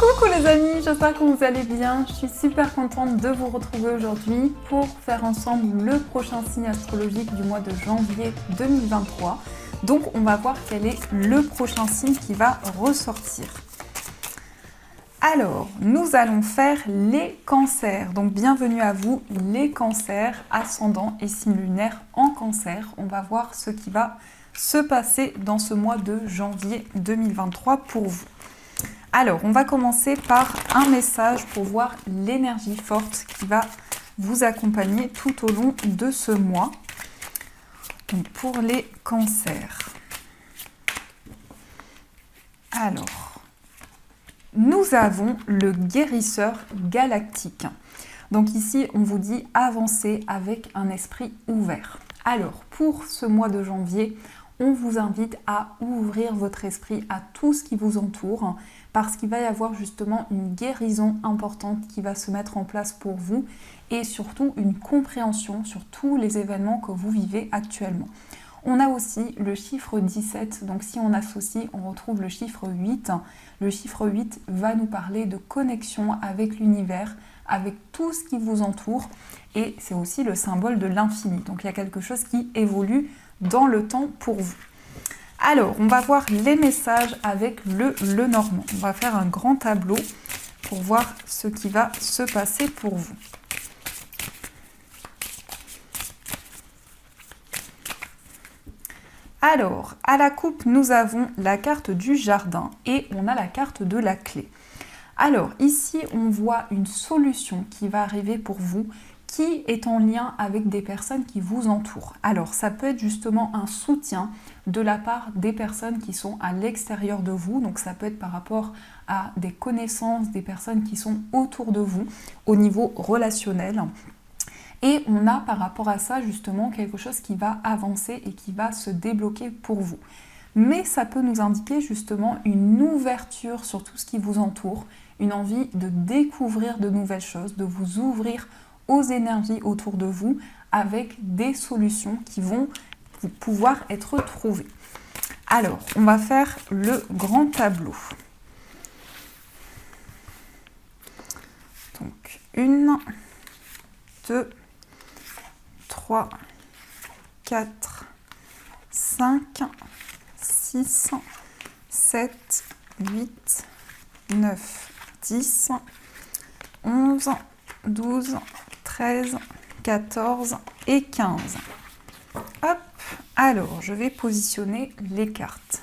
Coucou les amis, j'espère que vous allez bien. Je suis super contente de vous retrouver aujourd'hui pour faire ensemble le prochain signe astrologique du mois de janvier 2023. Donc on va voir quel est le prochain signe qui va ressortir. Alors, nous allons faire les cancers. Donc bienvenue à vous les cancers, ascendant et signe lunaire en cancer. On va voir ce qui va se passer dans ce mois de janvier 2023 pour vous. Alors, on va commencer par un message pour voir l'énergie forte qui va vous accompagner tout au long de ce mois. Donc, pour les cancers. Alors, nous avons le guérisseur galactique. Donc ici, on vous dit avancer avec un esprit ouvert. Alors, pour ce mois de janvier, on vous invite à ouvrir votre esprit à tout ce qui vous entoure parce qu'il va y avoir justement une guérison importante qui va se mettre en place pour vous et surtout une compréhension sur tous les événements que vous vivez actuellement. On a aussi le chiffre 17, donc si on associe, on retrouve le chiffre 8. Le chiffre 8 va nous parler de connexion avec l'univers, avec tout ce qui vous entoure et c'est aussi le symbole de l'infini. Donc il y a quelque chose qui évolue dans le temps pour vous. Alors, on va voir les messages avec le Lenormand. On va faire un grand tableau pour voir ce qui va se passer pour vous. Alors, à la coupe, nous avons la carte du jardin et on a la carte de la clé. Alors, ici, on voit une solution qui va arriver pour vous qui est en lien avec des personnes qui vous entourent. Alors, ça peut être justement un soutien de la part des personnes qui sont à l'extérieur de vous. Donc, ça peut être par rapport à des connaissances, des personnes qui sont autour de vous au niveau relationnel. Et on a par rapport à ça justement quelque chose qui va avancer et qui va se débloquer pour vous. Mais ça peut nous indiquer justement une ouverture sur tout ce qui vous entoure, une envie de découvrir de nouvelles choses, de vous ouvrir aux énergies autour de vous avec des solutions qui vont pouvoir être trouvées. Alors, on va faire le grand tableau. Donc, 1, 2, 3, 4, 5, 6, 7, 8, 9, 10, 11, 12, 13, 14 et 15. Hop, alors je vais positionner les cartes.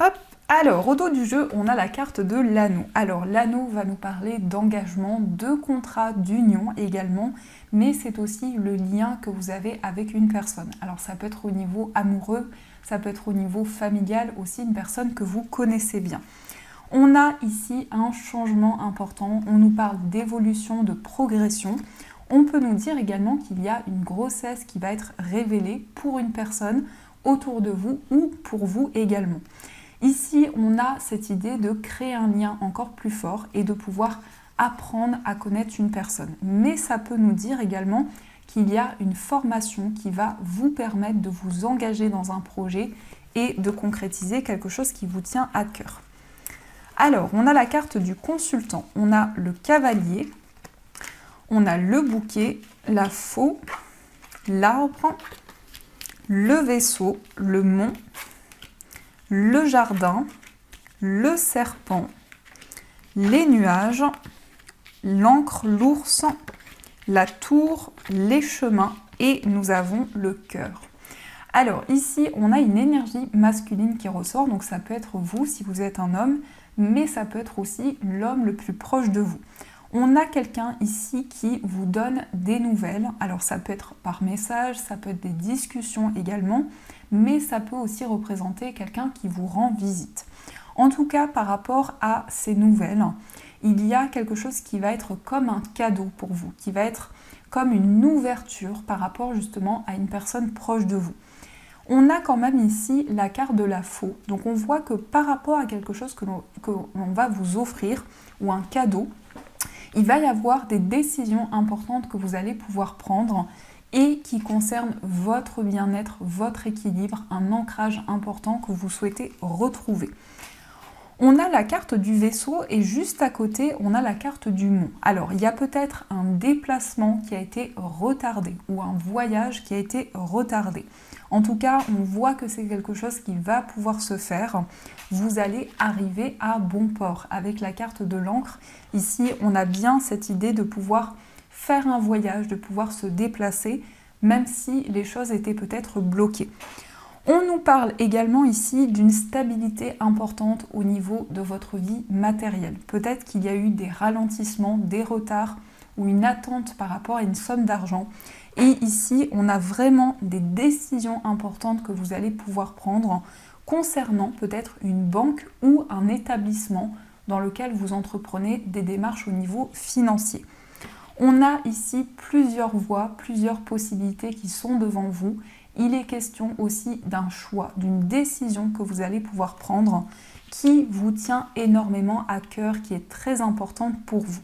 Hop, alors au dos du jeu, on a la carte de l'anneau. Alors l'anneau va nous parler d'engagement, de contrat, d'union également, mais c'est aussi le lien que vous avez avec une personne. Alors ça peut être au niveau amoureux, ça peut être au niveau familial aussi, une personne que vous connaissez bien. On a ici un changement important, on nous parle d'évolution, de progression. On peut nous dire également qu'il y a une grossesse qui va être révélée pour une personne autour de vous ou pour vous également. Ici, on a cette idée de créer un lien encore plus fort et de pouvoir apprendre à connaître une personne. Mais ça peut nous dire également qu'il y a une formation qui va vous permettre de vous engager dans un projet et de concrétiser quelque chose qui vous tient à cœur. Alors, on a la carte du consultant, on a le cavalier, on a le bouquet, la faux, l'arbre, le vaisseau, le mont, le jardin, le serpent, les nuages, l'encre, l'ours, la tour, les chemins et nous avons le cœur. Alors ici, on a une énergie masculine qui ressort, donc ça peut être vous si vous êtes un homme, mais ça peut être aussi l'homme le plus proche de vous. On a quelqu'un ici qui vous donne des nouvelles, alors ça peut être par message, ça peut être des discussions également, mais ça peut aussi représenter quelqu'un qui vous rend visite. En tout cas, par rapport à ces nouvelles, il y a quelque chose qui va être comme un cadeau pour vous, qui va être comme une ouverture par rapport justement à une personne proche de vous. On a quand même ici la carte de la faux, donc on voit que par rapport à quelque chose que l'on va vous offrir ou un cadeau, il va y avoir des décisions importantes que vous allez pouvoir prendre et qui concerne votre bien-être, votre équilibre, un ancrage important que vous souhaitez retrouver. On a la carte du vaisseau et juste à côté, on a la carte du mont. Alors, il y a peut-être un déplacement qui a été retardé ou un voyage qui a été retardé. En tout cas, on voit que c'est quelque chose qui va pouvoir se faire. Vous allez arriver à bon port. Avec la carte de l'encre, ici, on a bien cette idée de pouvoir faire un voyage, de pouvoir se déplacer, même si les choses étaient peut-être bloquées. On nous parle également ici d'une stabilité importante au niveau de votre vie matérielle. Peut-être qu'il y a eu des ralentissements, des retards ou une attente par rapport à une somme d'argent. Et ici, on a vraiment des décisions importantes que vous allez pouvoir prendre concernant peut-être une banque ou un établissement dans lequel vous entreprenez des démarches au niveau financier. On a ici plusieurs voies, plusieurs possibilités qui sont devant vous. Il est question aussi d'un choix, d'une décision que vous allez pouvoir prendre qui vous tient énormément à cœur, qui est très importante pour vous.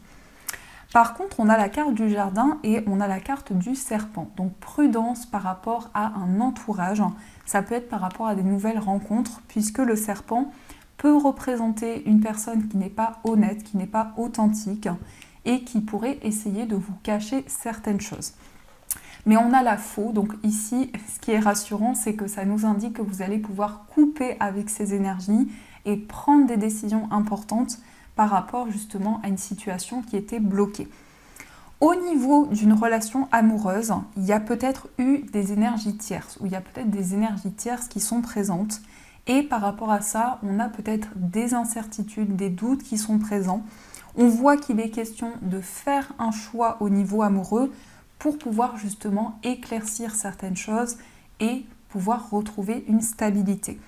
Par contre, on a la carte du jardin et on a la carte du serpent. Donc prudence par rapport à un entourage. Ça peut être par rapport à des nouvelles rencontres puisque le serpent peut représenter une personne qui n'est pas honnête, qui n'est pas authentique et qui pourrait essayer de vous cacher certaines choses. Mais on a la faux, donc ici, ce qui est rassurant, c'est que ça nous indique que vous allez pouvoir couper avec ces énergies et prendre des décisions importantes par rapport justement à une situation qui était bloquée. Au niveau d'une relation amoureuse, il y a peut-être eu des énergies tierces, ou il y a peut-être des énergies tierces qui sont présentes. Et par rapport à ça, on a peut-être des incertitudes, des doutes qui sont présents. On voit qu'il est question de faire un choix au niveau amoureux pour pouvoir justement éclaircir certaines choses et pouvoir retrouver une stabilité.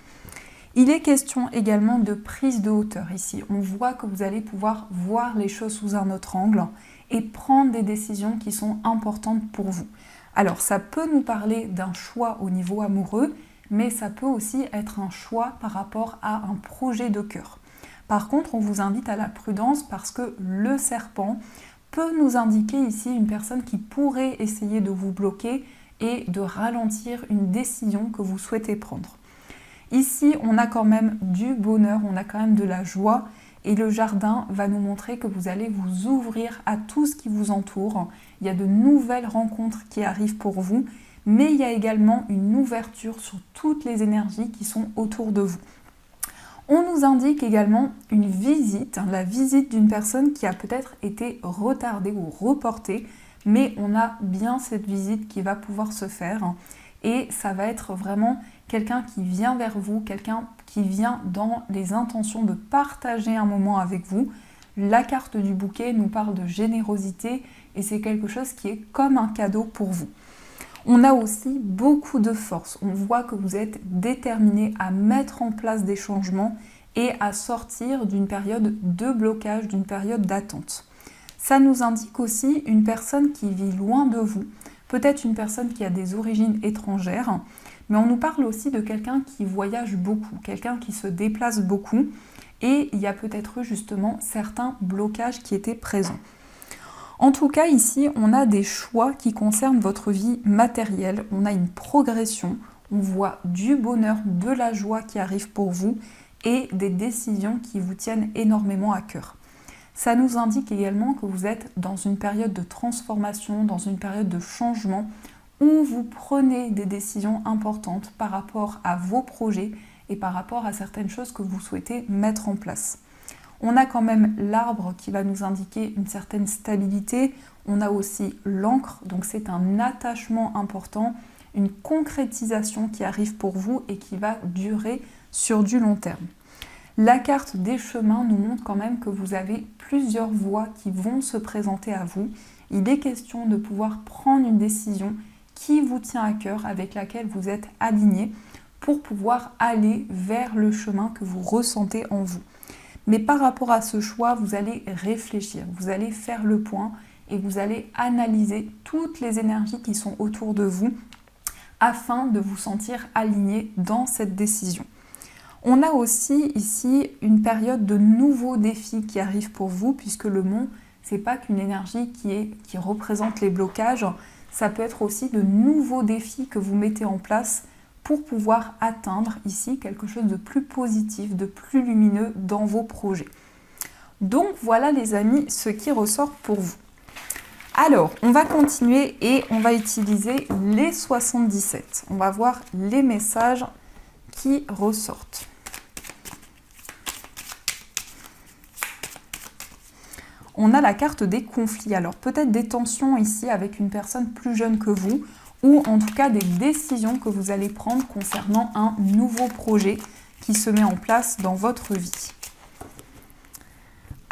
Il est question également de prise de hauteur ici. On voit que vous allez pouvoir voir les choses sous un autre angle et prendre des décisions qui sont importantes pour vous. Alors ça peut nous parler d'un choix au niveau amoureux, mais ça peut aussi être un choix par rapport à un projet de cœur. Par contre, on vous invite à la prudence parce que le serpent peut nous indiquer ici une personne qui pourrait essayer de vous bloquer et de ralentir une décision que vous souhaitez prendre. Ici, on a quand même du bonheur, on a quand même de la joie et le jardin va nous montrer que vous allez vous ouvrir à tout ce qui vous entoure. Il y a de nouvelles rencontres qui arrivent pour vous, mais il y a également une ouverture sur toutes les énergies qui sont autour de vous. On nous indique également une visite, la visite d'une personne qui a peut-être été retardée ou reportée, mais on a bien cette visite qui va pouvoir se faire et ça va être vraiment quelqu'un qui vient vers vous, quelqu'un qui vient dans les intentions de partager un moment avec vous. La carte du bouquet nous parle de générosité et c'est quelque chose qui est comme un cadeau pour vous. On a aussi beaucoup de force. On voit que vous êtes déterminé à mettre en place des changements et à sortir d'une période de blocage, d'une période d'attente. Ça nous indique aussi une personne qui vit loin de vous, peut-être une personne qui a des origines étrangères, mais on nous parle aussi de quelqu'un qui voyage beaucoup, quelqu'un qui se déplace beaucoup et il y a peut-être eu justement certains blocages qui étaient présents. En tout cas, ici, on a des choix qui concernent votre vie matérielle. On a une progression, on voit du bonheur, de la joie qui arrive pour vous et des décisions qui vous tiennent énormément à cœur. Ça nous indique également que vous êtes dans une période de transformation, dans une période de changement où vous prenez des décisions importantes par rapport à vos projets et par rapport à certaines choses que vous souhaitez mettre en place. On a quand même l'arbre qui va nous indiquer une certaine stabilité. On a aussi l'encre, donc c'est un attachement important, une concrétisation qui arrive pour vous et qui va durer sur du long terme. La carte des chemins nous montre quand même que vous avez plusieurs voies qui vont se présenter à vous. Il est question de pouvoir prendre une décision qui vous tient à cœur, avec laquelle vous êtes aligné pour pouvoir aller vers le chemin que vous ressentez en vous. Mais par rapport à ce choix, vous allez réfléchir, vous allez faire le point et vous allez analyser toutes les énergies qui sont autour de vous afin de vous sentir aligné dans cette décision. On a aussi ici une période de nouveaux défis qui arrivent pour vous puisque le mont, c'est pas qu'une énergie qui représente les blocages, Ça peut être aussi de nouveaux défis que vous mettez en place pour pouvoir atteindre ici quelque chose de plus positif, de plus lumineux dans vos projets. Donc voilà les amis, ce qui ressort pour vous. Alors, on va continuer et on va utiliser les 77. On va voir les messages qui ressortent. On a la carte des conflits. Alors, peut-être des tensions ici avec une personne plus jeune que vous ou en tout cas des décisions que vous allez prendre concernant un nouveau projet qui se met en place dans votre vie.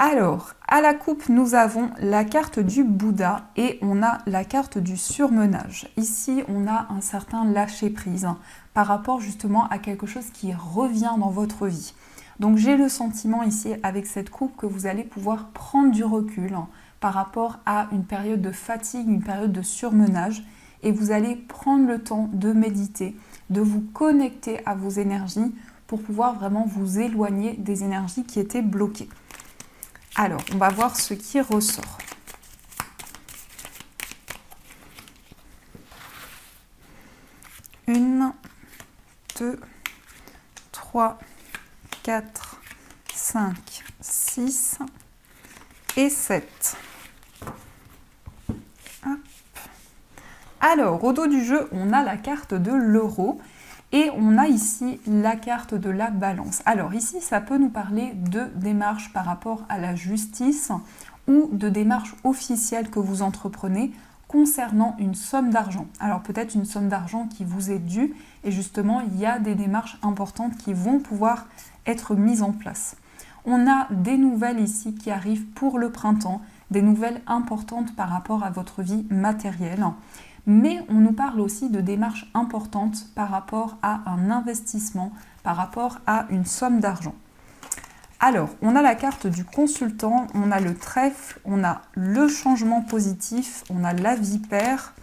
Alors, à la coupe, nous avons la carte du Bouddha et on a la carte du surmenage. Ici, on a un certain lâcher-prise par rapport justement à quelque chose qui revient dans votre vie. Donc, j'ai le sentiment ici, avec cette coupe, que vous allez pouvoir prendre du recul par rapport à une période de fatigue, une période de surmenage et vous allez prendre le temps de méditer, de vous connecter à vos énergies pour pouvoir vraiment vous éloigner des énergies qui étaient bloquées. Alors, on va voir ce qui ressort. 1, 2, 3, 4, 5, 6 et 7. Hop. Alors, au dos du jeu, on a la carte de l'euro. Et on a ici la carte de la balance. Alors ici, ça peut nous parler de démarches par rapport à la justice ou de démarches officielles que vous entreprenez concernant une somme d'argent. Alors peut-être une somme d'argent qui vous est due et justement, il y a des démarches importantes qui vont pouvoir être mises en place. On a des nouvelles ici qui arrivent pour le printemps, des nouvelles importantes par rapport à votre vie matérielle. Mais on nous parle aussi de démarches importantes par rapport à un investissement, par rapport à une somme d'argent. Alors, on a la carte du consultant, on a le trèfle, on a le changement positif, on a la vipère,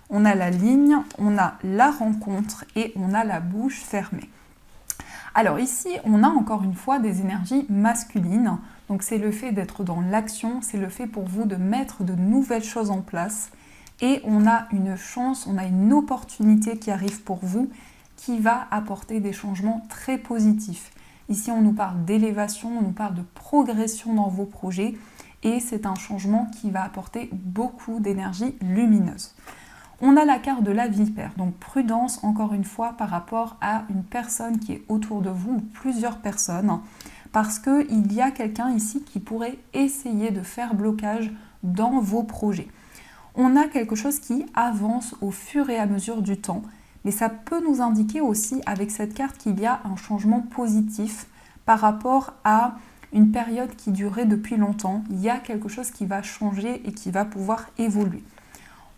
on a la ligne, on a la rencontre et on a la bouche fermée. Alors ici, on a encore une fois des énergies masculines. Donc c'est le fait d'être dans l'action, c'est le fait pour vous de mettre de nouvelles choses en place. Et on a une chance, on a une opportunité qui arrive pour vous qui va apporter des changements très positifs. Ici, on nous parle d'élévation, on nous parle de progression dans vos projets et c'est un changement qui va apporter beaucoup d'énergie lumineuse. On a la carte de la vipère, donc prudence encore une fois par rapport à une personne qui est autour de vous ou plusieurs personnes parce qu'il y a quelqu'un ici qui pourrait essayer de faire blocage dans vos projets. On a quelque chose qui avance au fur et à mesure du temps, mais ça peut nous indiquer aussi avec cette carte qu'il y a un changement positif par rapport à une période qui durait depuis longtemps. Il y a quelque chose qui va changer et qui va pouvoir évoluer.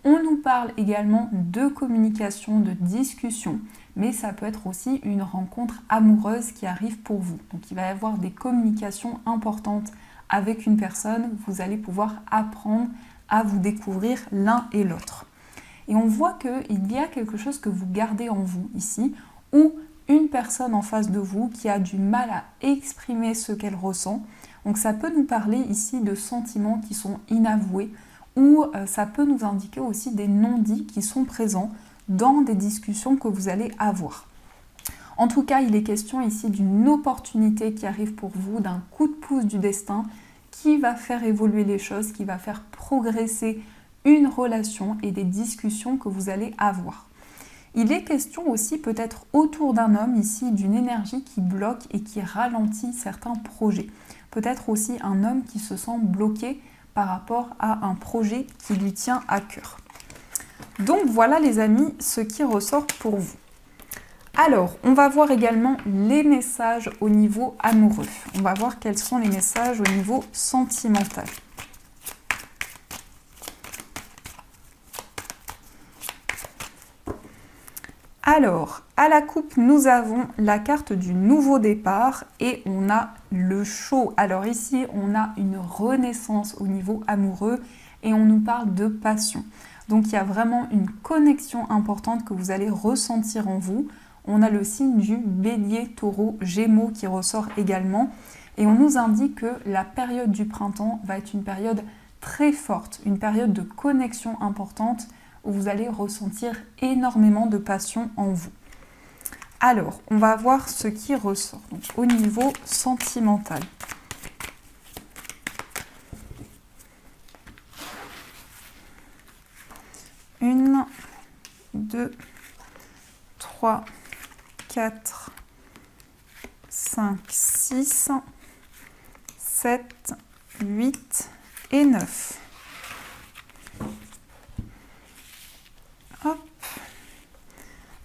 On nous parle également de communication, de discussion, mais ça peut être aussi une rencontre amoureuse qui arrive pour vous. Donc il va y avoir des communications importantes avec une personne, vous allez pouvoir apprendre à vous découvrir l'un et l'autre. Et on voit qu'il y a quelque chose que vous gardez en vous ici, ou une personne en face de vous qui a du mal à exprimer ce qu'elle ressent. Donc ça peut nous parler ici de sentiments qui sont inavoués, ou ça peut nous indiquer aussi des non-dits qui sont présents dans des discussions que vous allez avoir. En tout cas, il est question ici d'une opportunité qui arrive pour vous, d'un coup de pouce du destin, qui va faire évoluer les choses, qui va faire progresser une relation et des discussions que vous allez avoir. Il est question aussi peut-être autour d'un homme ici d'une énergie qui bloque et qui ralentit certains projets. Peut-être aussi un homme qui se sent bloqué par rapport à un projet qui lui tient à cœur. Donc voilà les amis, ce qui ressort pour vous. Alors, on va voir également les messages au niveau amoureux. On va voir quels sont les messages au niveau sentimental. Alors, à la coupe, nous avons la carte du nouveau départ et on a le show. Alors ici, on a une renaissance au niveau amoureux et on nous parle de passion. Donc il y a vraiment une connexion importante que vous allez ressentir en vous. On a le signe du bélier, taureau, gémeaux qui ressort également. Et on nous indique que la période du printemps va être une période très forte, une période de connexion importante où vous allez ressentir énormément de passion en vous. Alors, on va voir ce qui ressort donc, au niveau sentimental. Une, 2, 3, 4, 5, 6, 7, 8 et 9. Hop.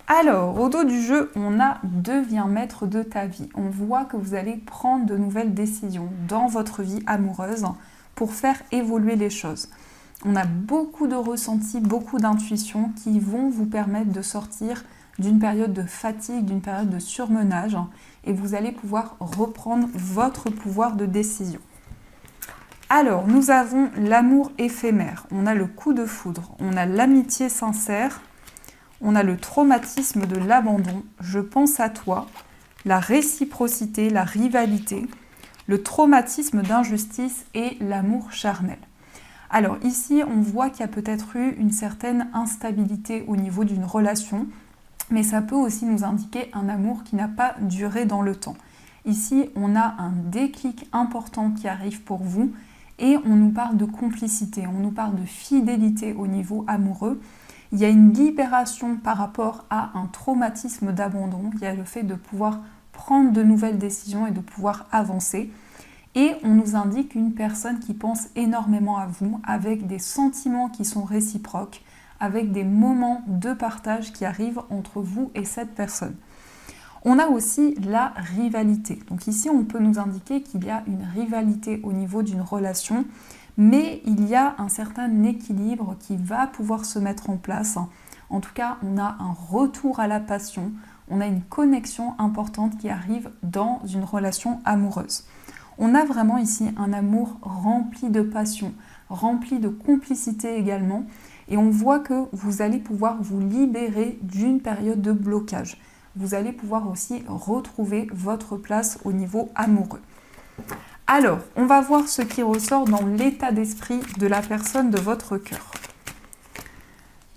Alors, au dos du jeu, on a deviens maître de ta vie. On voit que vous allez prendre de nouvelles décisions dans votre vie amoureuse pour faire évoluer les choses. On a beaucoup de ressentis, beaucoup d'intuitions qui vont vous permettre de sortir d'une période de fatigue, d'une période de surmenage et vous allez pouvoir reprendre votre pouvoir de décision. Alors, nous avons l'amour éphémère, on a le coup de foudre, on a l'amitié sincère, on a le traumatisme de l'abandon, je pense à toi, la réciprocité, la rivalité, le traumatisme d'injustice et l'amour charnel. Alors ici, on voit qu'il y a peut-être eu une certaine instabilité au niveau d'une relation, mais ça peut aussi nous indiquer un amour qui n'a pas duré dans le temps. Ici, on a un déclic important qui arrive pour vous et on nous parle de complicité, on nous parle de fidélité au niveau amoureux. Il y a une libération par rapport à un traumatisme d'abandon, il y a le fait de pouvoir prendre de nouvelles décisions et de pouvoir avancer. Et on nous indique une personne qui pense énormément à vous, avec des sentiments qui sont réciproques, avec des moments de partage qui arrivent entre vous et cette personne. On a aussi la rivalité. Donc ici, on peut nous indiquer qu'il y a une rivalité au niveau d'une relation, mais il y a un certain équilibre qui va pouvoir se mettre en place. En tout cas, on a un retour à la passion, on a une connexion importante qui arrive dans une relation amoureuse. On a vraiment ici un amour rempli de passion, rempli de complicité également. Et on voit que vous allez pouvoir vous libérer d'une période de blocage. Vous allez pouvoir aussi retrouver votre place au niveau amoureux. Alors, on va voir ce qui ressort dans l'état d'esprit de la personne de votre cœur.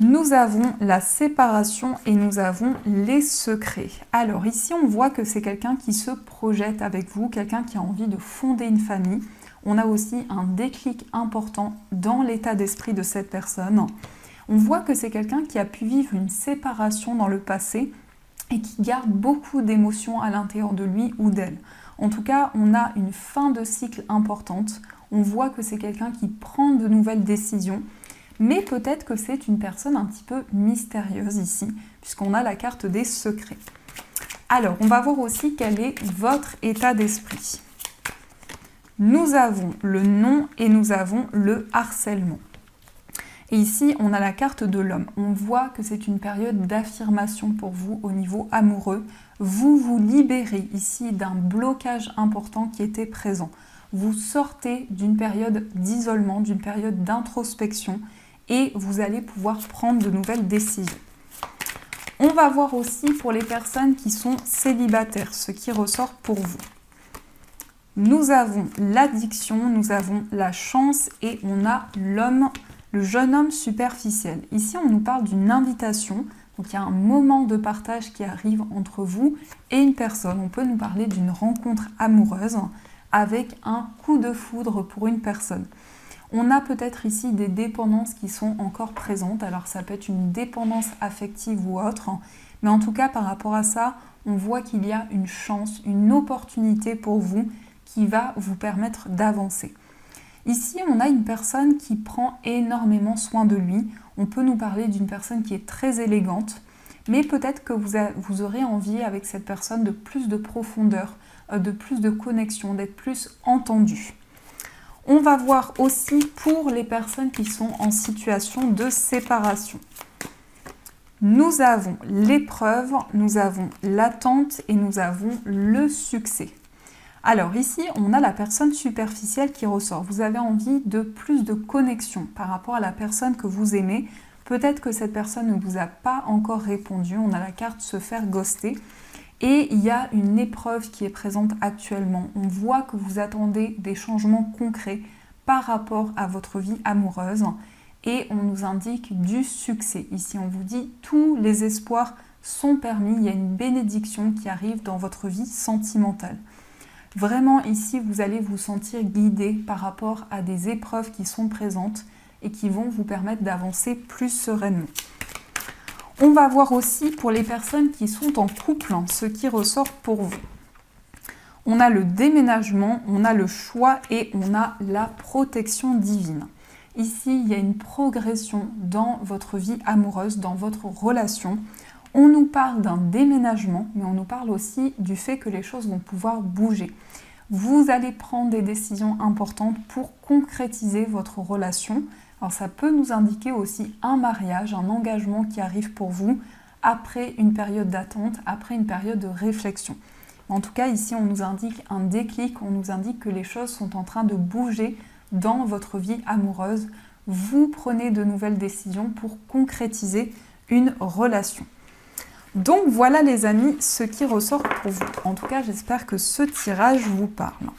Nous avons la séparation et nous avons les secrets. Alors ici, on voit que c'est quelqu'un qui se projette avec vous, quelqu'un qui a envie de fonder une famille. On a aussi un déclic important dans l'état d'esprit de cette personne. On voit que c'est quelqu'un qui a pu vivre une séparation dans le passé et qui garde beaucoup d'émotions à l'intérieur de lui ou d'elle. En tout cas, on a une fin de cycle importante. On voit que c'est quelqu'un qui prend de nouvelles décisions. Mais peut-être que c'est une personne un petit peu mystérieuse ici, puisqu'on a la carte des secrets. Alors, on va voir aussi quel est votre état d'esprit. Nous avons le non et nous avons le harcèlement. Et ici, on a la carte de l'homme. On voit que c'est une période d'affirmation pour vous au niveau amoureux. Vous vous libérez ici d'un blocage important qui était présent. Vous sortez d'une période d'isolement, d'une période d'introspection et vous allez pouvoir prendre de nouvelles décisions. On va voir aussi pour les personnes qui sont célibataires, ce qui ressort pour vous. Nous avons l'addiction, nous avons la chance et on a l'homme, le jeune homme superficiel. Ici, on nous parle d'une invitation, donc il y a un moment de partage qui arrive entre vous et une personne. On peut nous parler d'une rencontre amoureuse avec un coup de foudre pour une personne. On a peut-être ici des dépendances qui sont encore présentes, alors ça peut être une dépendance affective ou autre, mais en tout cas par rapport à ça, on voit qu'il y a une chance, une opportunité pour vous qui va vous permettre d'avancer. Ici, on a une personne qui prend énormément soin de lui, on peut nous parler d'une personne qui est très élégante, mais peut-être que vous aurez envie avec cette personne de plus de profondeur, de plus de connexion, d'être plus entendu. On va voir aussi pour les personnes qui sont en situation de séparation. Nous avons l'épreuve, nous avons l'attente et nous avons le succès. Alors ici, on a la personne superficielle qui ressort. Vous avez envie de plus de connexion par rapport à la personne que vous aimez. Peut-être que cette personne ne vous a pas encore répondu. On a la carte se faire ghoster. Et il y a une épreuve qui est présente actuellement. On voit que vous attendez des changements concrets par rapport à votre vie amoureuse. et on nous indique du succès. Ici, on vous dit tous les espoirs sont permis, il y a une bénédiction qui arrive dans votre vie sentimentale. Vraiment, ici, vous allez vous sentir guidé par rapport à des épreuves qui sont présentes et qui vont vous permettre d'avancer plus sereinement. On va voir aussi pour les personnes qui sont en couple, ce qui ressort pour vous. On a le déménagement, on a le choix et on a la protection divine. Ici, il y a une progression dans votre vie amoureuse, dans votre relation. On nous parle d'un déménagement, mais on nous parle aussi du fait que les choses vont pouvoir bouger. Vous allez prendre des décisions importantes pour concrétiser votre relation. Alors ça peut nous indiquer aussi un mariage, un engagement qui arrive pour vous après une période d'attente, après une période de réflexion. En tout cas, ici, on nous indique un déclic, on nous indique que les choses sont en train de bouger dans votre vie amoureuse. Vous prenez de nouvelles décisions pour concrétiser une relation. Donc voilà les amis, ce qui ressort pour vous. En tout cas, j'espère que ce tirage vous parle.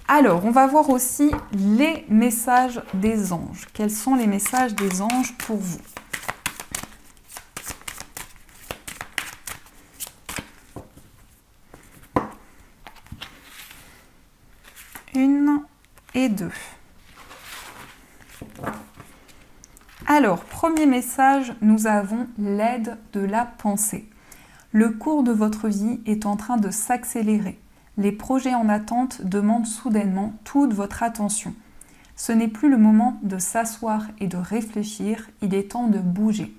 Alors, on va voir aussi les messages des anges. Quels sont les messages des anges pour vous ? Une et deux. Alors, premier message, nous avons l'aide de la pensée. Le cours de votre vie est en train de s'accélérer. Les projets en attente demandent soudainement toute votre attention. Ce n'est plus le moment de s'asseoir et de réfléchir, il est temps de bouger.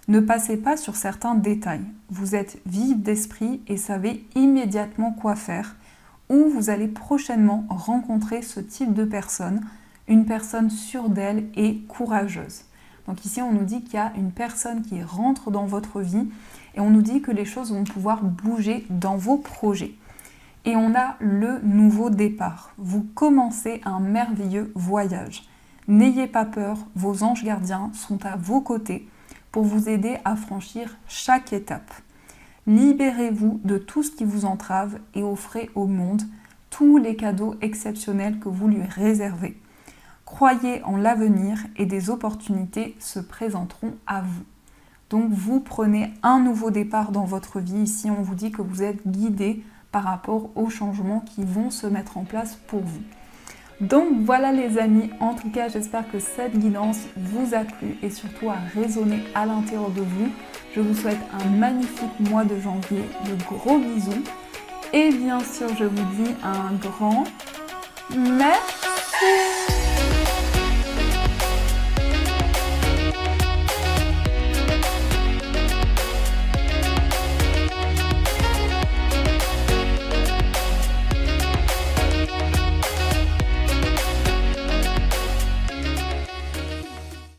Ne passez pas sur certains détails. Vous êtes vif d'esprit et savez immédiatement quoi faire, ou vous allez prochainement rencontrer ce type de personne, une personne sûre d'elle et courageuse. Donc ici, on nous dit qu'il y a une personne qui rentre dans votre vie et on nous dit que les choses vont pouvoir bouger dans vos projets. Et on a le nouveau départ. Vous commencez un merveilleux voyage. N'ayez pas peur, vos anges gardiens sont à vos côtés pour vous aider à franchir chaque étape. Libérez-vous de tout ce qui vous entrave et offrez au monde tous les cadeaux exceptionnels que vous lui réservez. Croyez en l'avenir et des opportunités se présenteront à vous. Donc vous prenez un nouveau départ dans votre vie. Ici, on vous dit que vous êtes guidé par rapport aux changements qui vont se mettre en place pour vous. Donc voilà les amis, en tout cas j'espère que cette guidance vous a plu et surtout a résonné à l'intérieur de vous. Je vous souhaite un magnifique mois de janvier, de gros bisous et bien sûr je vous dis un grand merci.